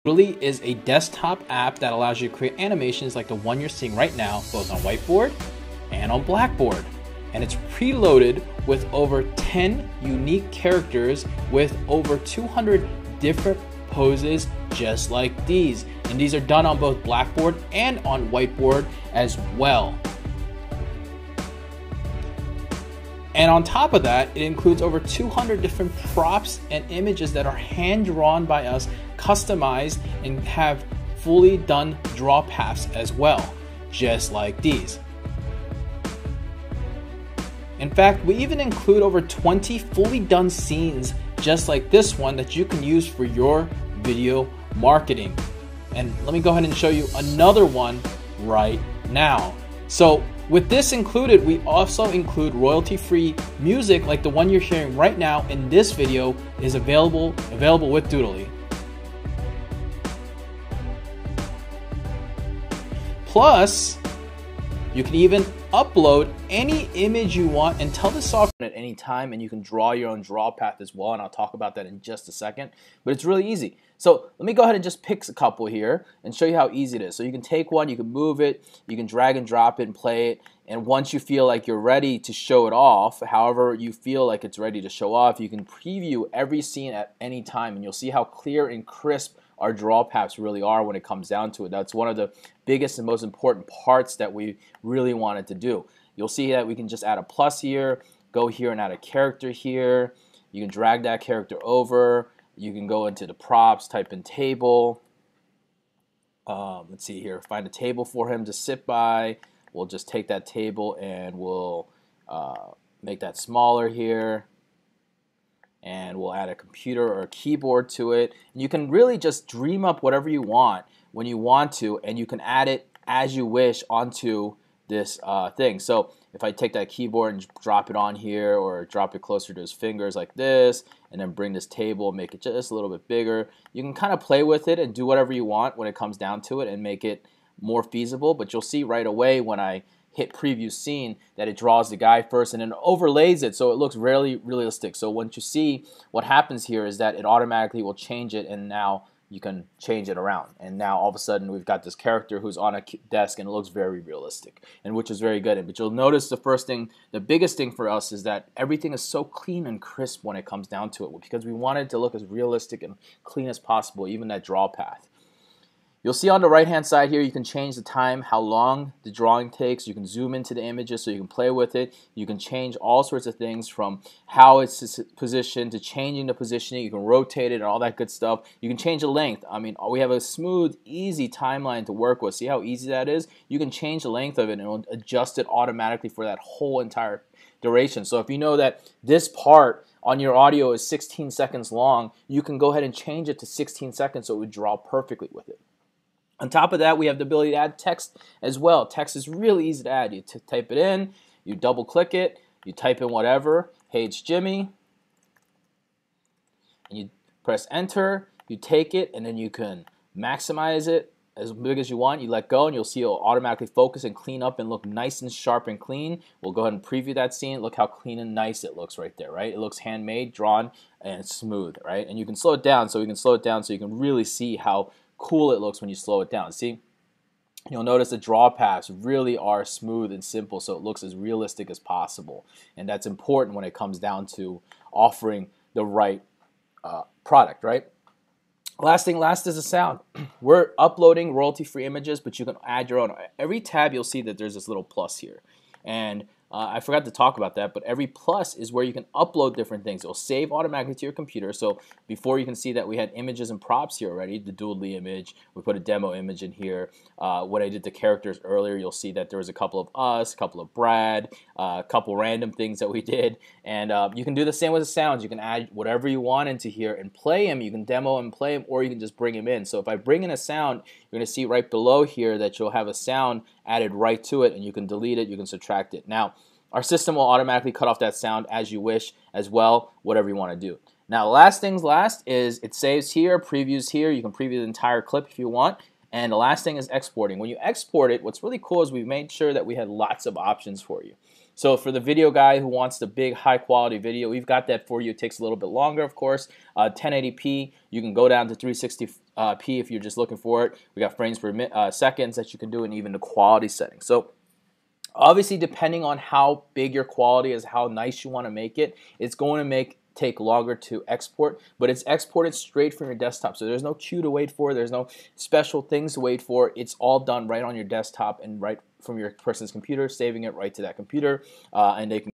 Doodly is a desktop app that allows you to create animations like the one you're seeing right now, both on whiteboard and on blackboard. And it's preloaded with over 10 unique characters with over 200 different poses just like these. And these are done on both blackboard and on whiteboard as well. And on top of that, it includes over 200 different props and images that are hand drawn by us, customized, and have fully done draw paths as well, just like these. In fact, we even include over 20 fully done scenes just like this one that you can use for your video marketing. And let me go ahead and show you another one right now. So with this included, we also include royalty-free music like the one you're hearing right now in this video is available with Doodly. Plus, you can even upload any image you want and tell the software at any time, and you can draw your own draw path as well, and I'll talk about that in just a second. But it's really easy. So let me go ahead and just pick a couple here and show you how easy it is. So you can take one, you can move it, you can drag and drop it and play it, and once you feel like you're ready to show it off, however you feel like it's ready to show off, you can preview every scene at any time, and you'll see how clear and crisp our draw paths really are when it comes down to it. That's one of the biggest and most important parts that we really wanted to do. You'll see that we can just add a plus here, go here and add a character here. You can drag that character over. You can go into the props, type in table. Let's see here, find a table for him to sit by. We'll just take that table and we'll make that smaller here. And we'll add a computer or a keyboard to it. And you can really just dream up whatever you want when you want to, and you can add it as you wish onto this thing. So if I take that keyboard and drop it on here, or drop it closer to his fingers like this, and then bring this table and make it just a little bit bigger, you can kind of play with it and do whatever you want when it comes down to it and make it more feasible. But you'll see right away when I hit preview scene that it draws the guy first and then overlays it so it looks really realistic. So once you see what happens here is that it automatically will change it, and now you can change it around, and now all of a sudden we've got this character who's on a desk and it looks very realistic, and which is very good. But you'll notice the biggest thing for us is that everything is so clean and crisp when it comes down to it, because we wanted it to look as realistic and clean as possible, even that draw path. You'll see on the right hand side here you can change the time, how long the drawing takes. You can zoom into the images so you can play with it. You can change all sorts of things from how it's positioned to changing the positioning. You can rotate it and all that good stuff. You can change the length. I mean, we have a smooth, easy timeline to work with. See how easy that is? You can change the length of it and it'll adjust it automatically for that whole entire duration. So if you know that this part on your audio is 16 seconds long, you can go ahead and change it to 16 seconds so it would draw perfectly with it. On top of that, we have the ability to add text as well. Text is really easy to add. You type it in, you double click it, you type in whatever, hey, it's Jimmy, and you press enter, you take it, and then you can maximize it as big as you want. You let go, and you'll see it'll automatically focus and clean up and look nice and sharp and clean. We'll go ahead and preview that scene. Look how clean and nice it looks right there, right? It looks handmade, drawn, and smooth, right? And you can slow it down, so we can slow it down so you can really see how cool it looks when you slow it down. See, you'll notice the draw paths really are smooth and simple, so it looks as realistic as possible, and that's important when it comes down to offering the right product, right? Last is the sound. We're uploading royalty-free images, but you can add your own. Every tab you'll see that there's this little plus here, and I forgot to talk about that, but every plus is where you can upload different things. It'll save automatically to your computer. So before, you can see that we had images and props here already, the Doodly image. We put a demo image in here. When I did the characters earlier, you'll see that there was a couple of us, a couple of Brad, a couple random things that we did. And you can do the same with the sounds. You can add whatever you want into here and play them. You can demo and play them, or you can just bring them in. So if I bring in a sound, you're going to see right below here that you'll have a sound added right to it, and you can delete it, you can subtract it. Now, our system will automatically cut off that sound as you wish as well, whatever you want to do. Now, last things last is it saves here, previews here. You can preview the entire clip if you want. And the last thing is exporting. When you export it, what's really cool is we made sure that we had lots of options for you. So for the video guy who wants the big high quality video, we've got that for you. It takes a little bit longer, of course. 1080p, you can go down to 360 P if you're just looking for it. We got frames per seconds that you can do, and even the quality settings. So obviously, depending on how big your quality is, how nice you want to make it, it's going to take longer to export, but it's exported straight from your desktop. So there's no queue to wait for. There's no special things to wait for. It's all done right on your desktop and right from your person's computer, saving it right to that computer, and they can